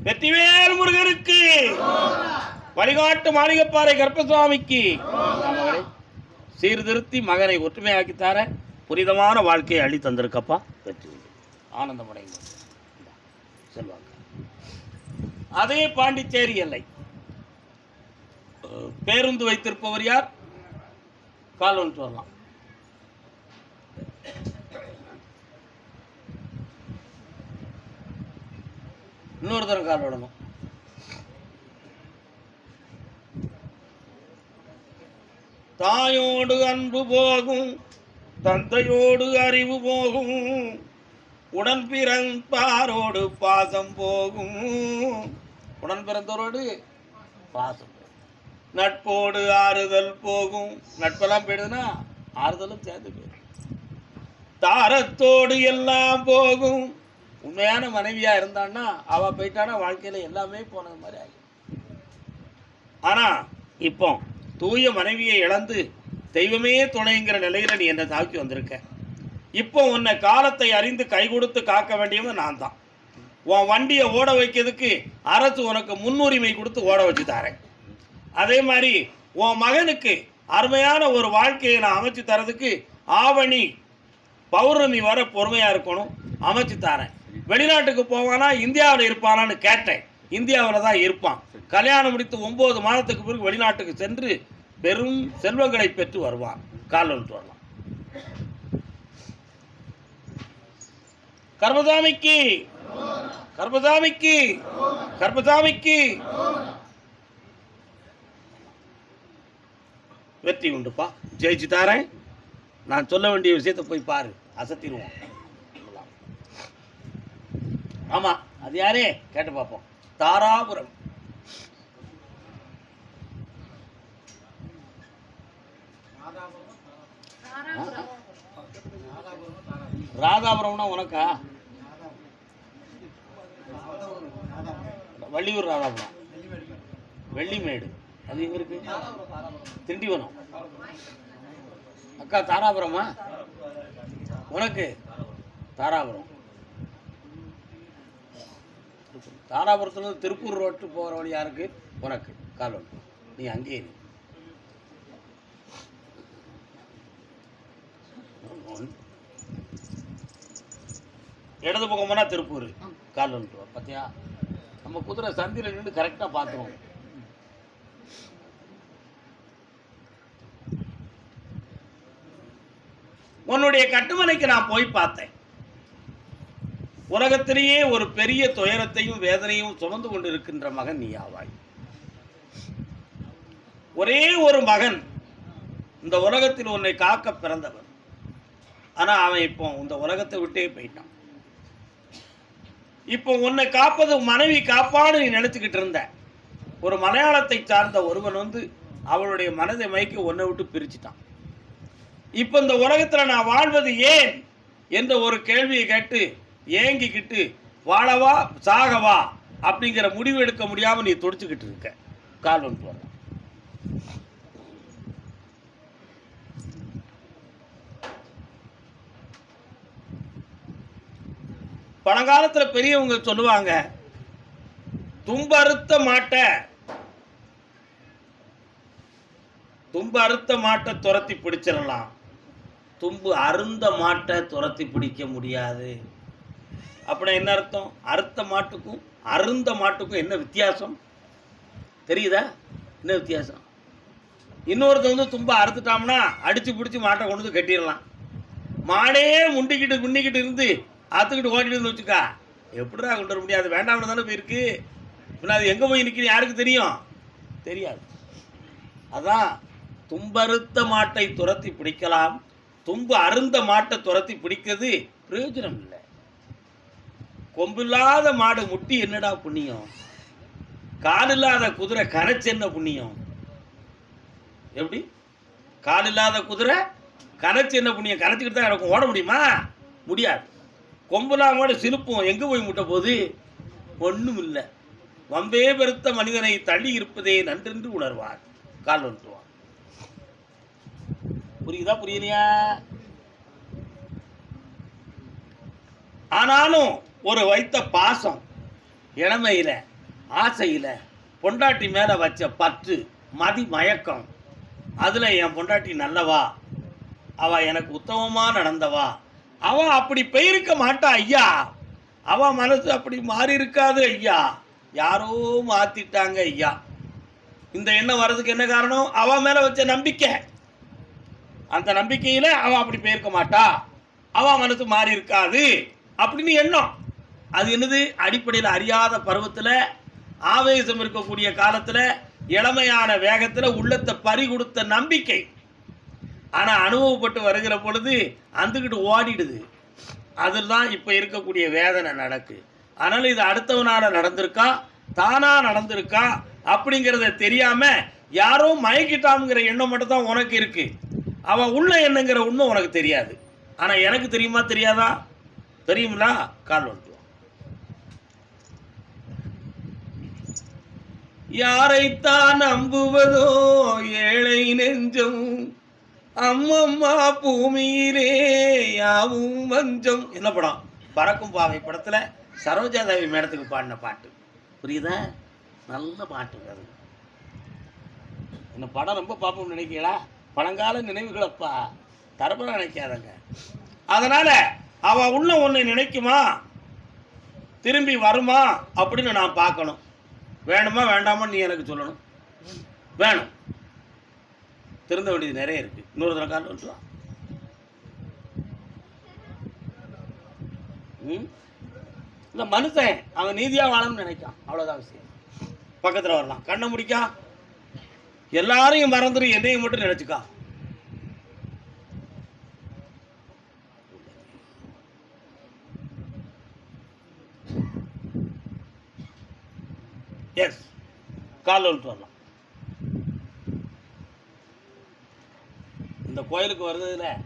வெற்றிவேல் முருகனுக்கு, வழிகாட்டு மாளிகைப்பாறை கருப்பசாமிக்கு சீர்திருத்தி மகனை ஒற்றுமையாக்கித்தார புனிதமான வாழ்க்கையை அள்ளி தந்திருக்கப்பா. வெற்றி ஆனந்தமடைங்க செல்வாங்க. அதே பாண்டிச்சேரி எல்லை பேருந்து வைத்திருப்பவர் யார்? கால் ஒன்று வரலாம். இன்னொரு தரம் கால் விடணும். தாயோடு அன்பு போகும், தந்தையோடு அறிவு போகும், உடன் பிறந்தாரோடு பாசம் போகும். உடன் பிறந்தோரோடு பாசம், நட்போடு ஆறுதல் போகும். நட்பெல்லாம் போயிடுதுன்னா ஆறுதலும் சேர்ந்து போயிடும். தாரத்தோடு எல்லாம் போகும். உண்மையான மனைவியா இருந்தான்னா அவ போயிட்டானா வாழ்க்கையில எல்லாமே போனது மாதிரி ஆகும். ஆனா இப்போ தூய மனைவியை இழந்து தெய்வமே துணைங்கிற நிலையில நீ என்னை தாக்கி வந்திருக்க. இப்போ உன்னை காலத்தை அறிந்து கை கொடுத்து காக்க வேண்டியவன் நான் தான். உன் வண்டியை ஓட வைக்கிறதுக்கு அரசு உனக்கு முன்னுரிமை கொடுத்து ஓட வச்சு தாரேன். அதே மாதிரி உன் மகனுக்கு அருமையான ஒரு வாழ்க்கையை நான் அமைச்சு தரதுக்கு ஆவணி பௌர்ணமி வர பொறுமையா இருக்கணும், அமைச்சு தாரேன். வெளிநாட்டுக்கு போவானா இந்தியாவில் இருப்பானான்னு கேட்டேன். இந்தியாவில் தான் இருப்பான். கல்யாணம் முடித்து 9 மாதத்துக்கு பிறகு வெளிநாட்டுக்கு சென்று பெரும் செல்வங்களை பெற்று வருவான். கால் ஒன்று வரலாம். கர்மசாமிக்கு, கர்மசாமிக்கு, கர்மசாமிக்கு வெற்றி உண்டுப்பா. ஜெயிச்சு தாரேன். நான் சொல்ல வேண்டிய விஷயத்தை போய் பாரு, அசத்திடுவோம். ஆமா, அது யாரே கேட்டு பார்ப்போம். தாராபுரம். ராதாபுரம்னா உனக்கா? வள்ளியூர் ராதாபுரம், வெள்ளிமேடு அது எங்க இருக்கு? திண்டிவனம். அக்கா தாராபுரமா? உனக்கு தாராபுரம். தாராபுரத்துல திருப்பூர் ரோட்டு போகிற வழி யாருக்கு? உனக்கு. கால் ஒன்று. நீ அங்கேயே இடது பக்கம் போனால் திருப்பூர் கால் வந்துட்டு வா. பார்த்தியா நம்ம குதிரை சந்தியில் நின்று கரெக்டாக பார்த்துருவோம். உன்னுடைய கட்டுமனைக்கு நான் போய் பார்த்தேன். உலகத்திலேயே ஒரு பெரிய துயரத்தையும் வேதனையும் சுமந்து கொண்டு இருக்கின்ற மகன் நீ ஆவாய். ஒரே ஒரு மகன் இந்த உலகத்தில் உன்னை காக்க பிறந்தவன். ஆனா அவன் இப்போ இந்த உலகத்தை விட்டே போயிட்டான். இப்போ உன்னை காப்பது மனைவி காப்பான்னு நீ நினைச்சுக்கிட்டு இருந்த ஒரு மலையாளத்தை சார்ந்த ஒருவன் வந்து அவளுடைய மனதை மயக்கி உன்னை விட்டு பிரிச்சுட்டான். இப்போ இந்த உலகத்தில் நான் வாழ்வது ஏன் என்ற ஒரு கேள்வியை கேட்டு ஏங்கிக்கிட்டு வாழவா சாகவா அப்படிங்கிற முடிவு எடுக்க முடியாமல் நீ துடிச்சுக்கிட்டு இருக்க. கால் ஒன்று வர பழங்காலத்தில் பெரியவங்க சொல்லுவாங்க, தும்பறுத்த மாட்டை துரத்தி பிடிச்சிடலாம், தும்பு அருந்த மாட்டை துரத்தி பிடிக்க முடியாது. அப்படின்னா என்ன அர்த்தம்? அறுத்த மாட்டுக்கும் அருந்த மாட்டுக்கும் என்ன வித்தியாசம் தெரியுதா? என்ன வித்தியாசம்? இன்னொருத்த வந்து தும்பை அறுத்துட்டோம்னா அடிச்சு பிடிச்சி மாட்டை கொண்டு வந்து கட்டிடலாம். மாடே முன்னிக்கிட்டு இருந்து அத்துக்கிட்டு ஓட்டிட்டு வச்சுக்கா, எப்படிடா கொண்டு வர முடியாது? வேண்டாம்னு தானே போயிருக்கு. பின்ன அது எங்கே போய் நிற்கணும் யாருக்கு தெரியும்? தெரியாது. அதான் தும்பறுத்த மாட்டை துரத்தி பிடிக்கலாம், தும்பு அருந்த மாட்டை துரத்தி பிடிக்கிறது பிரயோஜனம் இல்லை. கொம்பில்லாத மாடு முட்டி என்னடா புண்ணியம், காலில்லாத குதிரை கரைச்சு என்ன புண்ணியம்? எப்படி? காலில்லாத குதிரை கரைச்சு என்ன புண்ணியம்? கரைச்சிக்கிட்டு தான் எனக்கு ஓட முடியுமா? முடியாது. கொம்புலா மாடு சிலுப்போம், எங்கே போய் முட்டை போகுது? ஒன்றும் இல்லை. வம்பே பெருத்த மனிதனை தள்ளி இருப்பதே நன்றென்று உணர்வார். கால் வந்துடுவான். புரியுதா புரியலையா? ஆனாலும் ஒரு வைத்த பாசம், இளமையில ஆசையில பொண்டாட்டி மேல வச்ச பற்று, மதி மயக்கம், அதுல என் பொண்டாட்டி நல்லவா, அவ எனக்கு உத்தமமா நடந்தவா, அவ அப்படி பெயிருக்க மாட்டா ஐயா, அவ மனசு அப்படி மாறி இருக்காது ஐயா, யாரோ மாத்திட்டாங்க ஐயா. இந்த எண்ணம் வர்றதுக்கு என்ன காரணம்? அவ மேல வச்ச நம்பிக்கை. அந்த நம்பிக்கையில அவ அப்படி பெயிருக்க மாட்டா, அவ மனசு மாறி இருக்காது அப்படின்னு எண்ணம். அது என்னது? அடிப்படையில் அறியாத பருவத்தில், ஆவேசம் இருக்கக்கூடிய காலத்தில், இளமையான வேகத்தில் உள்ளத்தை பறி கொடுத்த நம்பிக்கை. ஆனால் அனுபவப்பட்டு வருகிற பொழுது அந்துக்கிட்டு ஓடிடுது. அதில் தான் இப்போ இருக்கக்கூடிய வேதனை நடக்கு. அதனால் இது அடுத்தவனால் நடந்திருக்கா தானாக நடந்திருக்கா அப்படிங்கிறத தெரியாமல் யாரோ மயக்கிட்டாங்கிற எண்ணம் மட்டும் தான் உனக்கு இருக்குது. அவன் உள்ள என்னங்கிற உண்மை உனக்கு தெரியாது. ஆனால் எனக்கு தெரியுமா தெரியாதா? தெரியுங்களா? கால் வந்துடுவோம். யாரைத்தான் நம்புவதோ ஏழை நெஞ்சம், அம்மம்மா பூமியிலே யாவும் வஞ்சம். என்ன படம்? பறக்கும் பாவை படத்தில் சரோஜாதேவி மேடத்துக்கு பாடின பாட்டு. புரியுதா? நல்ல பாட்டு அது. இந்த படம் ரொம்ப பார்ப்போம்னு நினைக்கிறீங்களா? பழங்கால நினைவுகளப்பா, தரப்பட நினைக்காதங்க. அதனால அவ உள்ள ஒன்றை நினைக்குமா, திரும்பி வருமா அப்படின்னு நான் பார்க்கணும். வேணுமா வேண்டாமா நீ எனக்கு சொல்லணும். வேணும். திருந்த வேண்டியது நிறைய இருக்கு. இன்னொரு தடவை கால் வந்துடுவான். இந்த மனுஷன் அவன் நீதியாக வாழணும்னு நினைக்கான், அவ்வளோதான் விஷயம். பக்கத்தில் வரலாம், கண்ணை முடிக்கா, எல்லாரையும் மறந்துடும், என்னையும் மட்டும் நினைச்சுக்கா. எஸ், கால் வந்துட்டு வரலாம். இந்த கோயிலுக்கு வருவதில்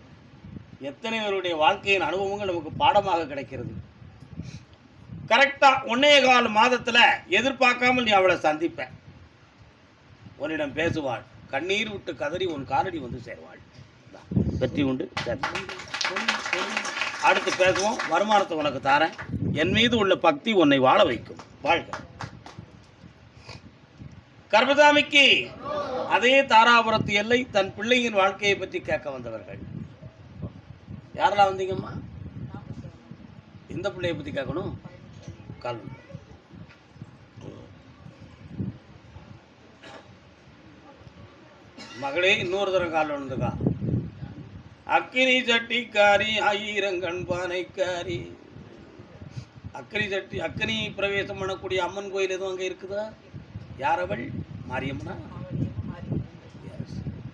எத்தனை பேருடைய வாழ்க்கையின் அனுபவங்கள் நமக்கு பாடமாக கிடைக்கிறது. கரெக்டாக 1.25 மாதத்தில் எதிர்பார்க்காமல் நீ அவளை சந்திப்ப, உன்னிடம் பேசுவாள், கண்ணீர் விட்டு கதறி உன் காலடி வந்து சேர்வாள். வெற்றி உண்டு. அடுத்து பேசுவோம். வருமானத்தை உனக்கு தாரேன், என் மீது உள்ள பக்தி உன்னை வாழ வைக்கும். வாழ்க. கர்மசாமிக்கு அதே தாராபுரத்து எல்லை தன் பிள்ளையின் வாழ்க்கையை பற்றி கேட்க வந்தவர்கள் யாரெல்லாம் வந்தீங்கம்மா? எந்த பிள்ளைய பற்றி கேட்கணும்? கால் மகளே, இன்னொரு தரம் கால் வந்துக்கா. அக்கினி சட்டிக்காரி ஆயிரங்கண் பானைக்காரி. அக்கினி பிரவேசம் பண்ணக்கூடிய அம்மன் கோயில் எதுவும் அங்கே இருக்குதா? யார் அவள்? மாரியம்மனா?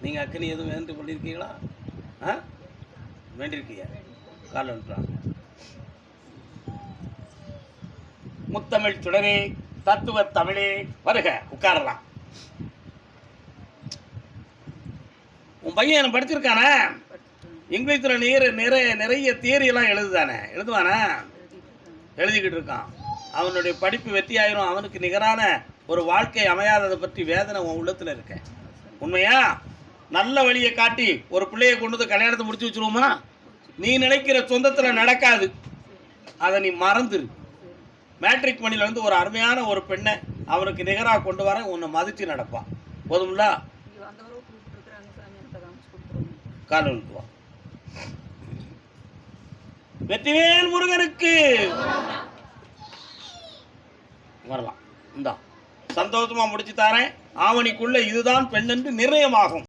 நீங்கள் அக்கினி எதுவும் வேண்டு பண்ணியிருக்கீங்களா? வேண்டியிருக்கீங்க? கால் வந்துட்டான். முத்தமிழ் சுடரே, தத்துவ தமிழே, வருக, உட்காரலாம். உன் பையன் படிச்சிருக்கானே? இங்கிலீஷில் நிறைய தியரியெல்லாம் எழுதுவானே? எழுதிக்கிட்டு இருக்கான். அவனுடைய படிப்பு வெற்றி ஆயிரும். அவனுக்கு நிகரான ஒரு வாழ்க்கை அமையாததை பற்றி வேதனை உன் உள்ளத்தில் இருக்க. உண்மையா? நல்ல வழியை காட்டி ஒரு பிள்ளையை கொண்டு வந்து கல்யாணத்தை முடிச்சு வச்சுருவோமா? நீ நினைக்கிற சொந்தத்தில் நடக்காது. அதை நீ மறந்துரு. மேட்ரிக் மணியில் வந்து ஒரு அருமையான ஒரு பெண்ணை அவனுக்கு நிகராக கொண்டு வர உன்னை மதித்து நடப்பான். போதும்ல? கால் வந்துடுவான். வெற்றிவேல் முருகனுக்கு வரலாம். இந்தா சந்தோஷமா முடிச்சு தாரேன். ஆவணிக்குள்ள இதுதான் பெண் என்று நிர்ணயமாகும்.